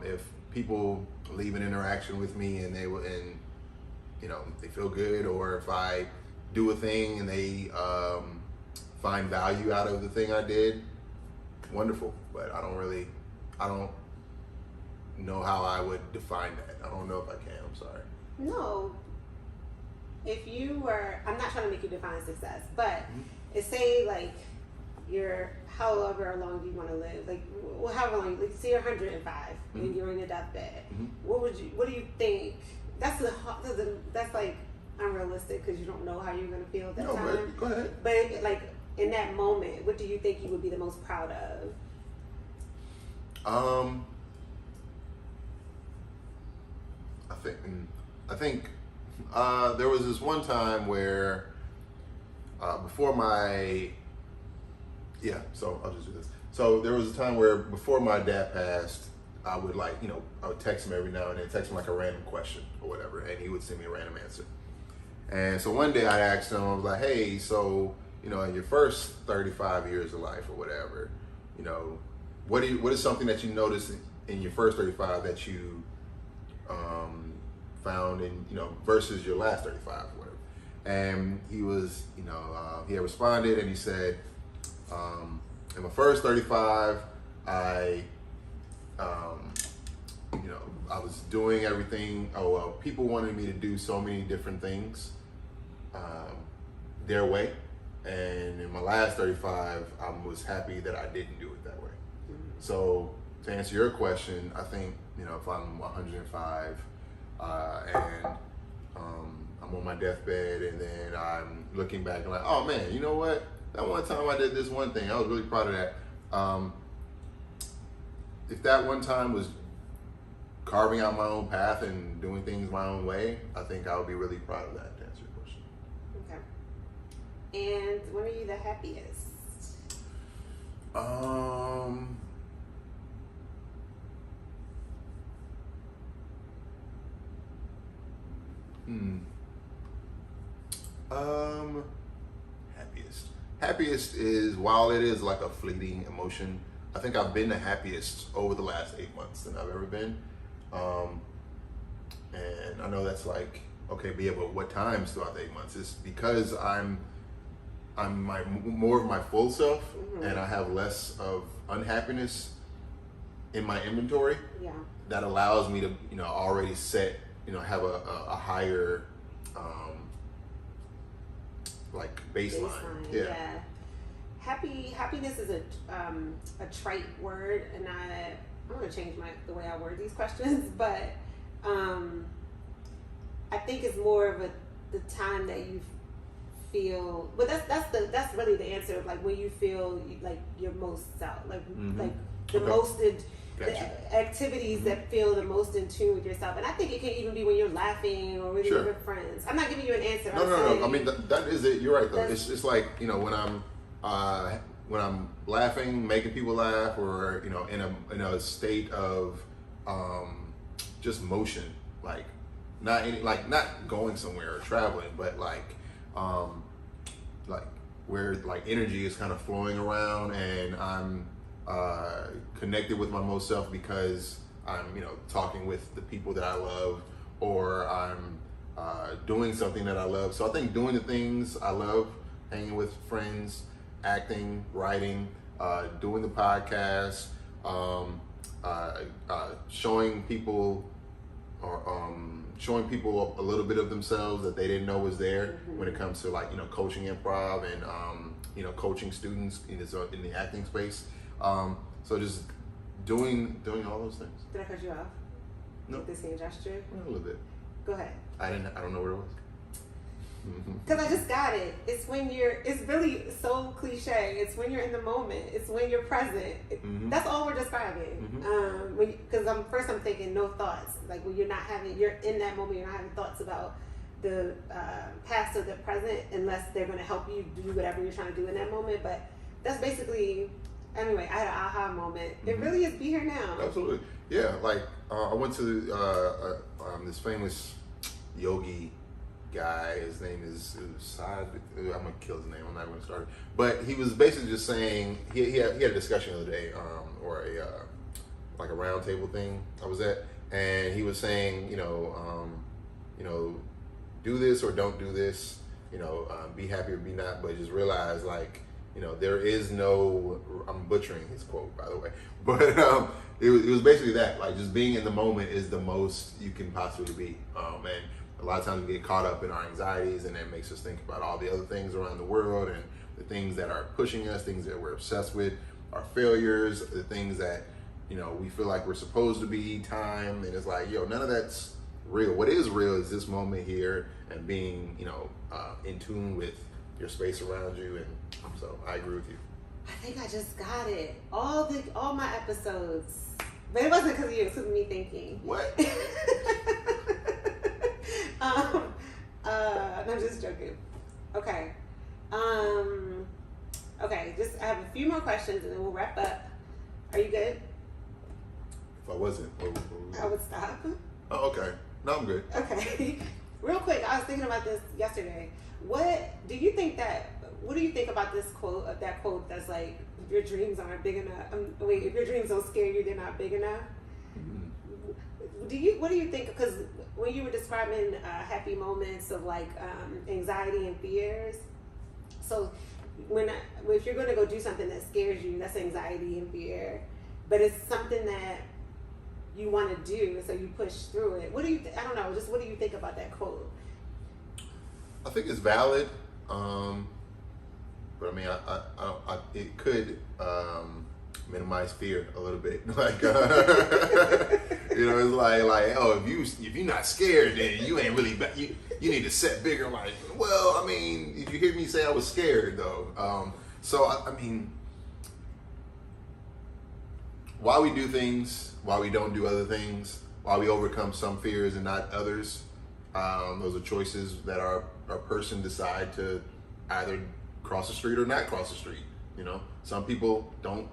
if people leave an interaction with me and they feel good, or if I do a thing and they find value out of the thing I did, wonderful. But I don't know how I would define that. I don't know if I can. I'm sorry. No. If you were, I'm not trying to make you define success, but it's say like you're however long you want to live, like however long, like say you're 105 and you're in your deathbed. What do you think? That's like unrealistic, because you don't know how you're gonna feel at that time. But go ahead. But like in that moment, what do you think you would be the most proud of? I think there was this one time where so I'll just do this. So there was a time where before my dad passed, I would I would text him every now and then, text him like a random question or whatever, and he would send me a random answer. And so one day I asked him, I was like, hey, so, in your first 35 years of life or whatever, what is something that you noticed in your first 35 that you found in, versus your last 35 or whatever? And he was, he had responded and he said, in my first 35, I was doing everything. People wanted me to do so many different things their way. And in my last 35, I was happy that I didn't do it that way. So to answer your question, I think, if I'm 105 and I'm on my deathbed, and then I'm looking back and like, oh man, you know what? That one time I did this one thing, I was really proud of that. If that one time was carving out my own path and doing things my own way, I think I would be really proud of that, to answer your question. Okay. And when are you the happiest? Happiest is, while it is like a fleeting emotion, I think I've been the happiest over the last 8 months than I've ever been. And I know that's like, okay, but what times throughout the 8 months? It's because I'm more of my full self, and I have less of unhappiness in my inventory. Yeah. That allows me to, already set, have a higher, like baseline. Yeah. Happiness is a trite word, and I'm gonna change the way I word these questions, but I think it's more of the time that you feel, but that's really the answer of like when you feel like your most self, like the most the activities that feel the most in tune with yourself. And I think it can even be when you're laughing or with your friends. I'm not giving you an answer. No. I mean that is it. You're right though. It's like, when I'm laughing, making people laugh, or in a state of just motion, like not going somewhere or traveling, but like where like energy is kind of flowing around, and I'm connected with my most self because I'm talking with the people that I love, or I'm doing something that I love. So I think doing the things I love, hanging with friends, acting, writing, doing the podcast, showing people showing people a little bit of themselves that they didn't know was there when it comes to like, coaching improv and, coaching students in the acting space. So just doing all those things. Did I cut you off? No. With this hand gesture? A little bit. Go ahead. I don't know what it was. Because I just got it. It's really so cliche. It's when you're in the moment. It's when you're present. That's all we're describing. Because I'm thinking no thoughts. Like when you're in that moment, you're not having thoughts about the past or the present unless they're going to help you do whatever you're trying to do in that moment. But that's basically, anyway, I had an aha moment. It really is be here now. Absolutely. Yeah, like I went to this famous yogi guy. His name is Sad. I'm gonna kill his name. I'm not gonna start it. But he was basically just saying he had a discussion the other day, or a like a round table thing I was at, and he was saying, do this or don't do this, be happy or be not, but just realize like, there is no. I'm butchering his quote, by the way, but it was basically that, like, just being in the moment is the most you can possibly be, and a lot of times we get caught up in our anxieties, and that makes us think about all the other things around the world and the things that are pushing us, things that we're obsessed with, our failures, the things that, we feel like we're supposed to be, time, and it's like, none of that's real. What is real is this moment here and being, in tune with your space around you, and so I agree with you. I think I just got it. All my episodes. But it wasn't because of you, it was because of me thinking. What? No, I'm just joking. Okay. Okay, I have a few more questions and then we'll wrap up. Are you good? If I wasn't, I would stop. Oh, okay. No, I'm good. Okay. Real quick, I was thinking about this yesterday. What do you think about this quote, that quote that's like, if your dreams aren't big enough, if your dreams don't scare you, they're not big enough? What do you think? Because when you were describing happy moments of like anxiety and fears, so if you're going to go do something that scares you, that's anxiety and fear, but it's something that you want to do, so you push through it. What do you? I don't know. Just what do you think about that quote? I think it's valid, but I mean, it could minimize fear a little bit. Like, it's like, oh, if you're not scared, then you ain't really. You need to set bigger. Like, well, I mean, if you hear me say I was scared though, so I mean, why we do things, why we don't do other things, why we overcome some fears and not others. Those are choices that a person decide to either cross the street or not cross the street. Some people don't,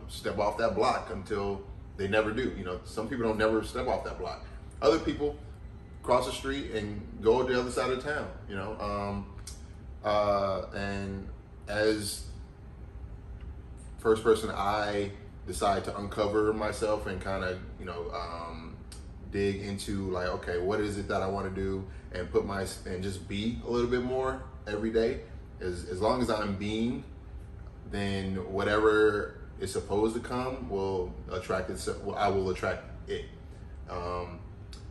step off that block until they never do. Some people don't never step off that block. Other people cross the street and go to the other side of town. And as first person, I decide to uncover myself and kind of, dig into like, okay, what is it that I want to do, and just be a little bit more every day. As long as I'm being, then whatever is supposed to come will attract itself. Well, I will attract it.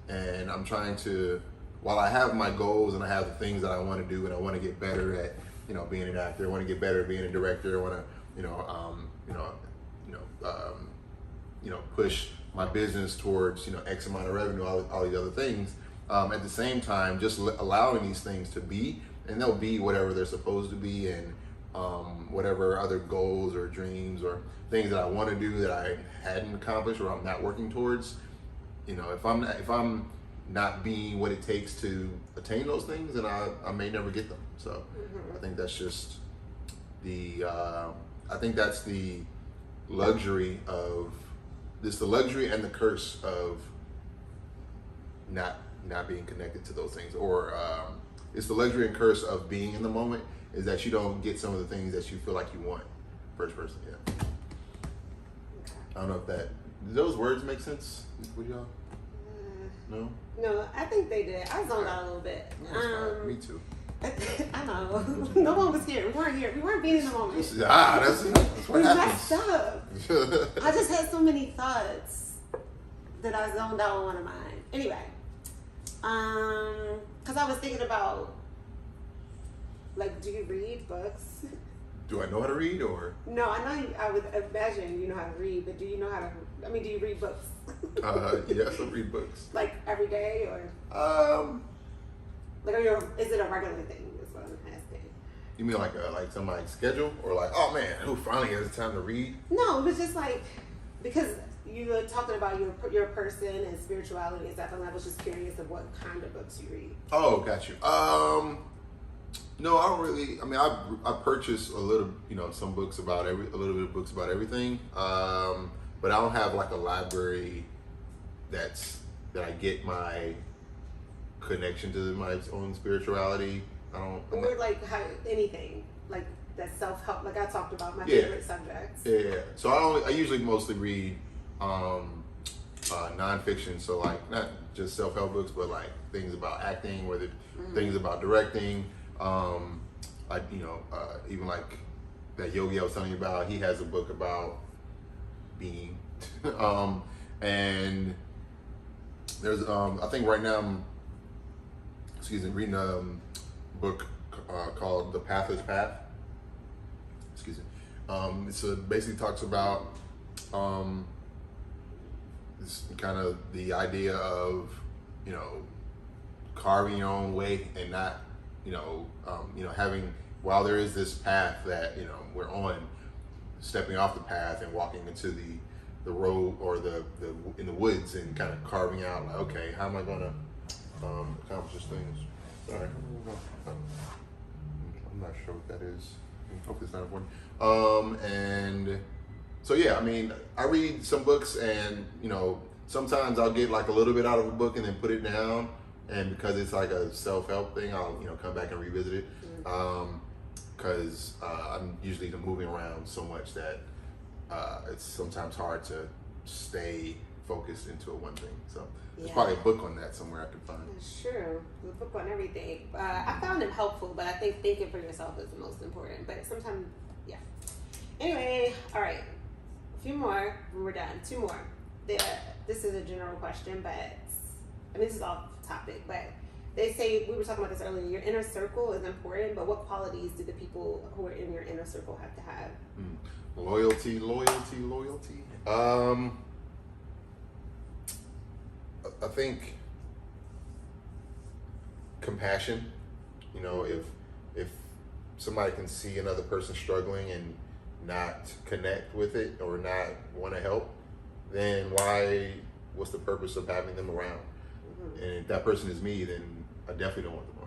And I'm trying to, while I have my goals and I have the things that I want to do, and I want to get better at, being an actor. I want to get better at being a director. I want to, push my business towards, X amount of revenue, all these other things. At the same time, just allowing these things to be, and they'll be whatever they're supposed to be, and whatever other goals or dreams or things that I want to do that I hadn't accomplished or I'm not working towards. If I'm not being what it takes to attain those things, then I may never get them. So I think that's just I think that's the luxury and the curse of not being connected to those things, or it's the luxury and curse of being in the moment, is that you don't get some of the things that you feel like you want. First person, yeah. Okay. I don't know if those words make sense with y'all. No? No, I think they did. I zoned out a little bit. Me too. I know. No one was here. We weren't here. We weren't being in the moment. That's what We happens. messed up. I just had so many thoughts that I zoned out on one of mine. Anyway, because I was thinking about, like, do you read books? Do I know how to read or? No, I know I would imagine you know how to read, but do you know how to? I mean, do you read books? Yes, I read books. Like every day, or like, is it a regular thing? Is what I'm asking. You mean like somebody's schedule, or like, oh man, who finally has time to read? No, it was just like, because you were talking about your person and spirituality and stuff, and I was just curious of what kind of books you read. Oh, got you. No, I don't really. I mean, I purchase a little, some books about a little bit of books about everything. But I don't have like a library that I get my connection to my own spirituality. I don't. Or like anything like that self-help. Like I talked about my favorite subjects. Yeah. So I usually mostly read nonfiction. So like not just self-help books, but like things about acting, or things about directing. Even like that yogi I was telling you about, he has a book about being. And there's I think right now I'm reading a book called The Pathless Path. So it basically talks about this kind of the idea of carving your own way and not having, while there is this path that we're on, stepping off the path and walking into the road or the in the woods and kind of carving out like, okay, how am I gonna accomplish this thing? Sorry, I'm not sure what that is. Hopefully it's not important. And so yeah, I mean, I read some books, and sometimes I'll get like a little bit out of a book and then put it down. And because it's like a self-help thing, I'll come back and revisit it. Because I'm usually moving around so much that it's sometimes hard to stay focused into one thing. So there's probably a book on that somewhere I can find. Sure, the book on everything. I found them helpful, but I think thinking for yourself is the most important. But sometimes, yeah. Anyway, all right, a few more. We're done. 2 more. This is a general question, but I mean, this is off topic, but they say, we were talking about this earlier, your inner circle is important, but what qualities do the people who are in your inner circle have to have? Loyalty. I think compassion. If somebody can see another person struggling and not connect with it or not want to help, then what's the purpose of having them around? And if that person is me, then I definitely don't want them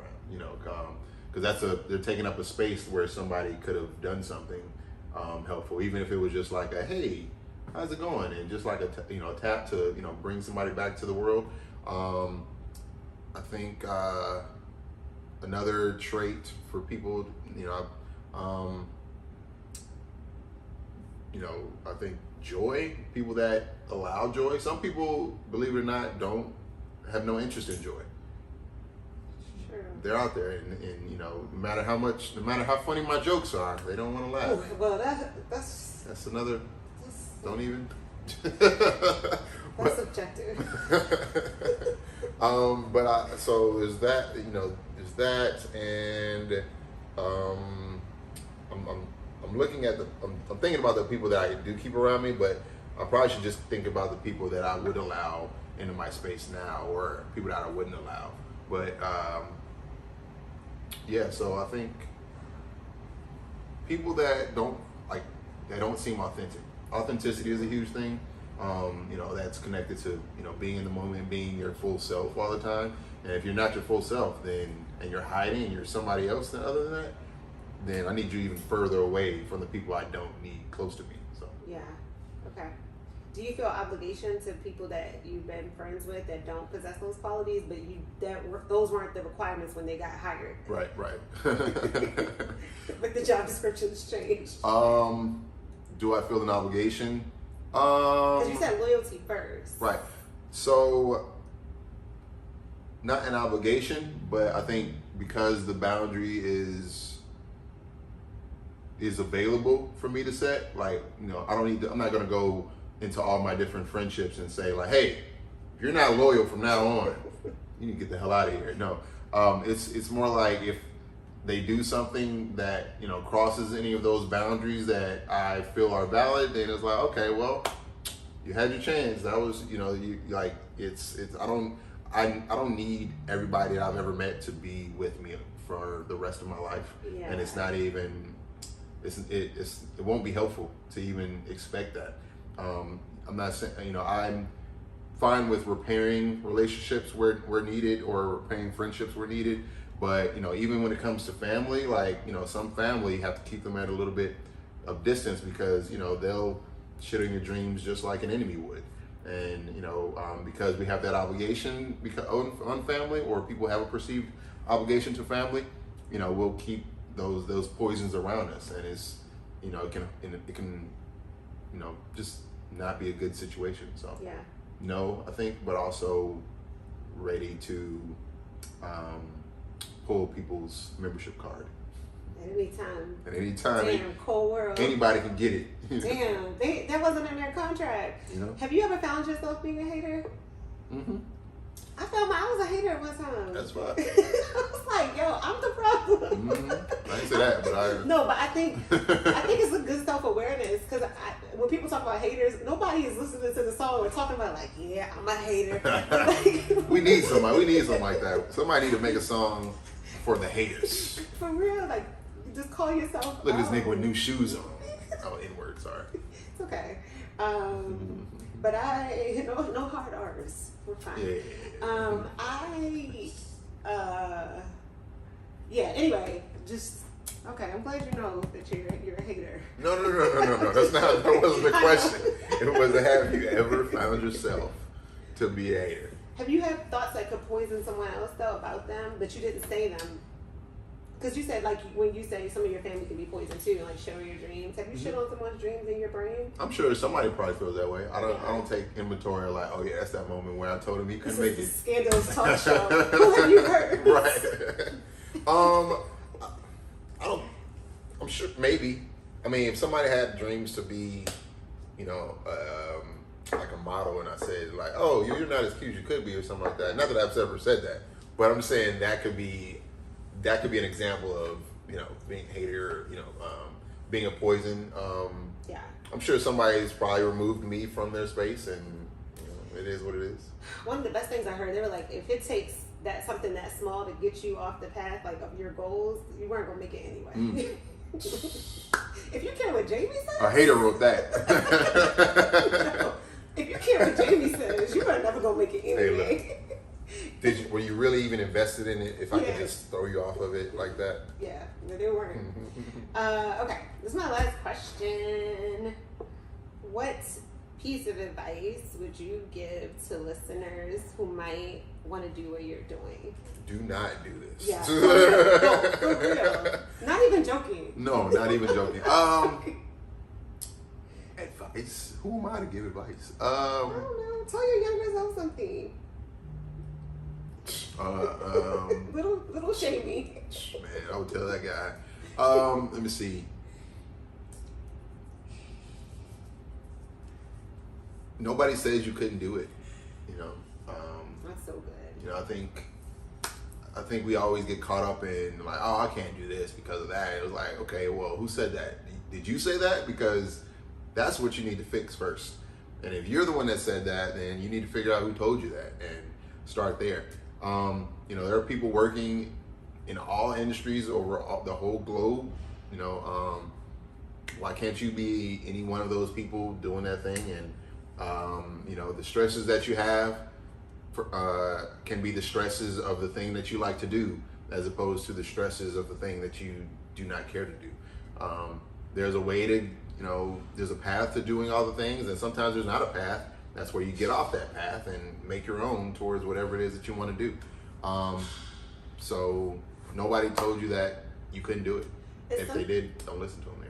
around, because they're taking up a space where somebody could have done something helpful, even if it was just like a, hey, how's it going? And just like a tap to, bring somebody back to the world. I think another trait for people, I think joy, people that allow joy. Some people, believe it or not, have no interest in joy. Sure. They're out there, and no matter how funny my jokes are, they don't want to laugh. Oh, well, that's another. Don't even. That's subjective. So there's that. There's that, and I'm looking at I'm thinking about the people that I do keep around me, but I probably should just think about the people that I would allow into my space now, or people that I wouldn't allow. But so I think people that don't seem authentic. Authenticity is a huge thing. That's connected to being in the moment, being your full self all the time. And if you're not your full self, and you're hiding and you're somebody else other than that, then I need you even further away from the people I don't need close to me. So yeah, okay. Do you feel obligation to people that you've been friends with that don't possess those qualities, but those weren't the requirements when they got hired? Right. But the job descriptions changed. Do I feel an obligation? Because you said loyalty first. Right. So not an obligation, but I think because the boundary is available for me to set, like, you know, I'm not gonna go into all my different friendships and say like, hey, if you're not loyal from now on, you need to get the hell out of here. No, it's more like if they do something that, you know, crosses any of those boundaries that I feel are valid, then it's like, okay, well, you had your chance. That was, you know, you like it's I don't need everybody that I've ever met to be with me for the rest of my life. Yeah. And it's not even it won't be helpful to even expect that. I'm not saying, you know, I'm fine with repairing relationships where needed, or repairing friendships where needed. But, you know, even when it comes to family, like, you know, some family have to keep them at a little bit of distance because, you know, they'll shit on your dreams just like an enemy would. And, you know, because we have that obligation on family, or people have a perceived obligation to family, you know, we'll keep those poisons around us. And it's, you know, it can, you know, just not be a good situation. So, yeah. No, I think, but also ready to pull people's membership card. At any time. Damn, cold world. Anybody can get it. Damn, that wasn't in their contract. You know? Have you ever found yourself being a hater? Mm-hmm. I was a hater at one time. That's fine. I was like, yo, I'm the problem. Mm-hmm. I didn't say that, but No, but I think it's a good self-awareness, because when people talk about haters, nobody is listening to the song. We're talking about like, yeah, I'm a hater. Like, we need something like that. Somebody need to make a song for the haters. For real, like, just call yourself. Look at this nigga with new shoes on. Oh, N-word, sorry. It's okay. But no hard R's. We're fine. Yeah. Anyway, just okay. I'm glad you know that you're a hater. No. That wasn't the question. It was, have you ever found yourself to be a hater? Have you had thoughts that could poison someone else though about them, but you didn't say them? Because you said, like, when you say some of your family can be poisoned too, like share your dreams. Have you shit on someone's dreams in your brain? I'm sure somebody probably feels that way. I don't take inventory like, oh yeah, that's that moment where I told him he couldn't make it. Scandalous talk show. Who have you heard? Right. I'm sure maybe. I mean, if somebody had dreams to be, you know, like a model, and I said like, oh, you're not as cute as you could be, or something like that. Not that I've ever said that, but I'm saying that could be an example of, you know, being a hater, you know, being a poison. Yeah. I'm sure somebody's probably removed me from their space, and you know, it is what it is. One of the best things I heard, they were like, if it takes something that small to get you off the path, like, of your goals, you weren't gonna make it anyway. If you care what Jamie says, A hater wrote that. No. If you care what Jamie says, you better never gonna make it anyway. Hey, were you really even invested in it? If I could just throw you off of it like that? Yeah, no, they weren't. Okay, this is my last question. What piece of advice would you give to listeners who might want to do what you're doing? Do not do this. Yeah, for real. Not even joking. No, not even joking. Advice? Who am I to give advice? I don't know. Tell your younger self something. Little shamey. Man, I would tell that guy. Let me see. Nobody says you couldn't do it. You know. That's so good. You know, I think we always get caught up in like, oh, I can't do this because of that. It was like, okay, well, who said that? Did you say that? Because that's what you need to fix first. And if you're the one that said that, then you need to figure out who told you that and start there. You know, there are people working in all industries over the whole globe. You know, why can't you be any one of those people doing that thing? And you know, the stresses that you have can be the stresses of the thing that you like to do, as opposed to the stresses of the thing that you do not care to do. There's a way to, you know, there's a path to doing all the things, and sometimes there's not a path. That's where you get off that path and make your own towards whatever it is that you want to do. So nobody told you that you couldn't do it. If they did, don't listen to them.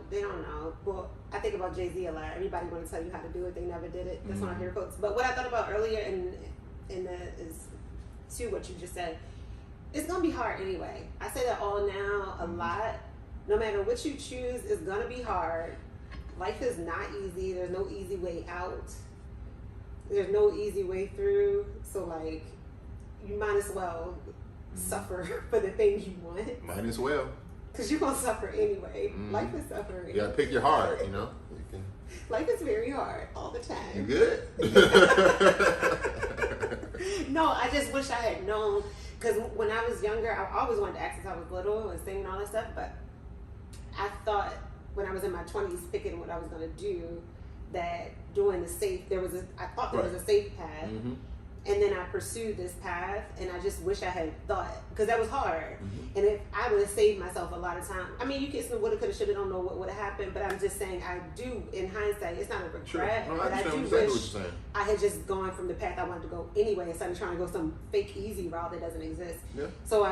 They don't know. Well, I think about Jay-Z a lot. Everybody want to tell you how to do it. They never did it. That's one of your quotes. But what I thought about earlier in that is to what you just said, it's gonna be hard anyway. I say that all now a lot. No matter what you choose, it's gonna be hard. Life is not easy. There's no easy way out. There's no easy way through. So like, you might as well suffer for the thing you want. Might as well. Because you're gonna suffer anyway. Life is suffering. You gotta pick your heart, you know. Life is very hard all the time. You good? No, I just wish I had known. Because when I was younger, I always wanted to act since I was little and sing and all that stuff. But I thought when I was in my 20s, picking what I was going to do, that doing the safe, I thought there was a safe path. And then I pursued this path, and I just wish I had thought, because that was hard. And if I would have saved myself a lot of time, I mean, you can woulda, coulda, shoulda, don't know what would have happened, but I'm just saying, I do, in hindsight, it's not a regret, but I do wish I had just gone from the path I wanted to go anyway, instead of trying to go some fake easy route that doesn't exist. So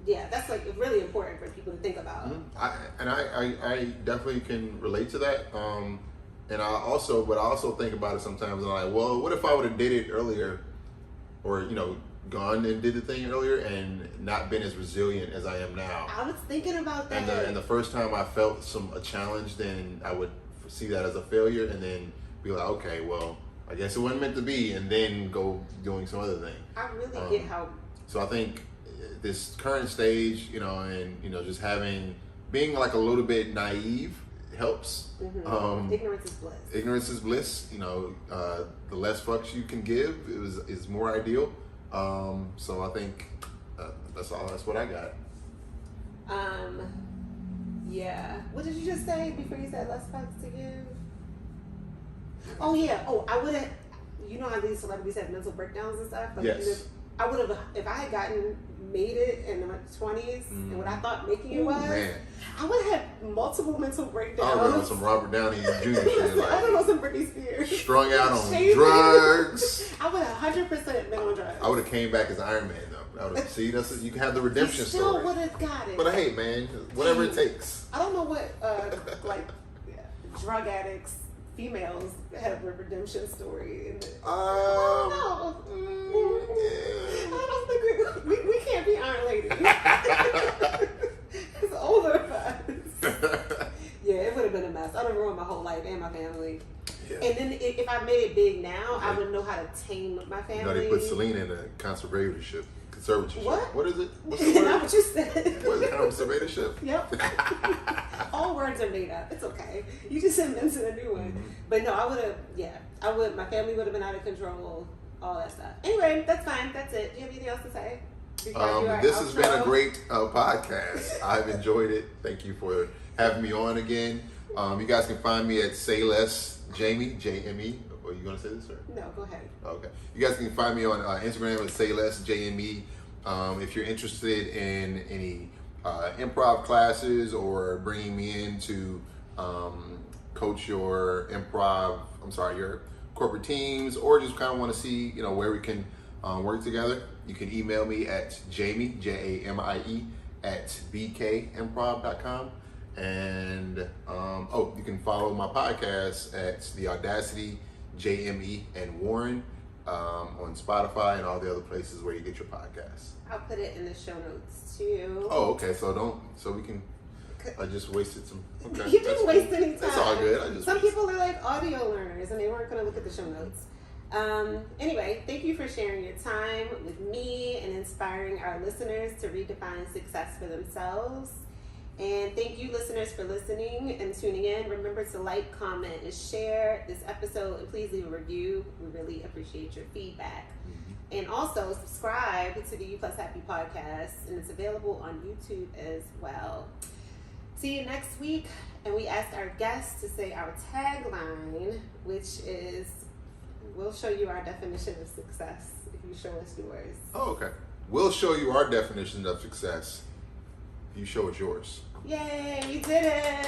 yeah, that's like really important for people to think about. I definitely can relate to that. And I also think about it sometimes, and I'm like, well, what if I would have did it earlier, or gone and did the thing earlier, and not been as resilient as I am now. I was thinking about that. And the first time I felt a challenge, then I would see that as a failure, and then be like, okay, well, I guess it wasn't meant to be, and then go doing some other thing. I really get how. So I think this current stage, and just being like a little bit naive helps. Ignorance is bliss. Ignorance is bliss. The less fucks you can give is more ideal. So I think that's what I got. Yeah. What did you just say before you said less fucks to give? Oh yeah. Oh, I would have. You know how these celebrities have mental breakdowns and stuff. Like, yes. I would have, if I had made it in my 20s and what I thought making it was, man. I would have had multiple mental breakdowns. I would have some Robert Downey Jr. shit. I don't know, some Britney Spears. Strung out on drugs. I would have 100% been on drugs. I would have came back as Iron Man though. I would have you can have the redemption story. Still would have got it. But hey, man, whatever it takes. I don't know what drug addicts. Females have a redemption story. I don't think we can't be Iron Lady. It's older of us. Yeah, it would have been a mess. I'd have ruined my whole life and my family. Yeah. And then if I made it big now, I would know how to tame my family. They put Selena in a conservatorship. What is it? What's the word? Not what you said. What is it? Conservatorship? Yep. All words are made up. It's okay. You just invented a new one. But no, I would have. Yeah, I would. My family would have been out of control. All that stuff. Anyway, that's fine. That's it. Do you have anything else to say? This has been a great podcast. I've enjoyed it. Thank you for having me on again. You guys can find me at Say Less Jamie, Jme. Are you going to say this, sir? No, go ahead. Okay. You guys can find me on Instagram at Say Less Jme. If you're interested in any improv classes or bringing me in to coach your your corporate teams, or just kind of want to see, where we can work together, you can email me at Jamie, Jamie, at bkimprov.com. And you can follow my podcast at The Audacity, JME, and Warren on Spotify and all the other places where you get your podcasts. I'll put it in the show notes too. Oh, okay. So we can. I just wasted some. Okay, you didn't waste any time. That's all good. Some people are like audio learners and they weren't going to look at the show notes. Anyway, thank you for sharing your time with me and inspiring our listeners to redefine success for themselves. And thank you, listeners, for listening and tuning in. Remember to like, comment, and share this episode, and please leave a review. We really appreciate your feedback. And also subscribe to the You Plus Happy podcast, and it's available on YouTube as well. See you next week, and we asked our guests to say our tagline, which is, we'll show you our definition of success if you show us yours. Oh, okay. We'll show you our definition of success if you show us yours. Yay, we did it!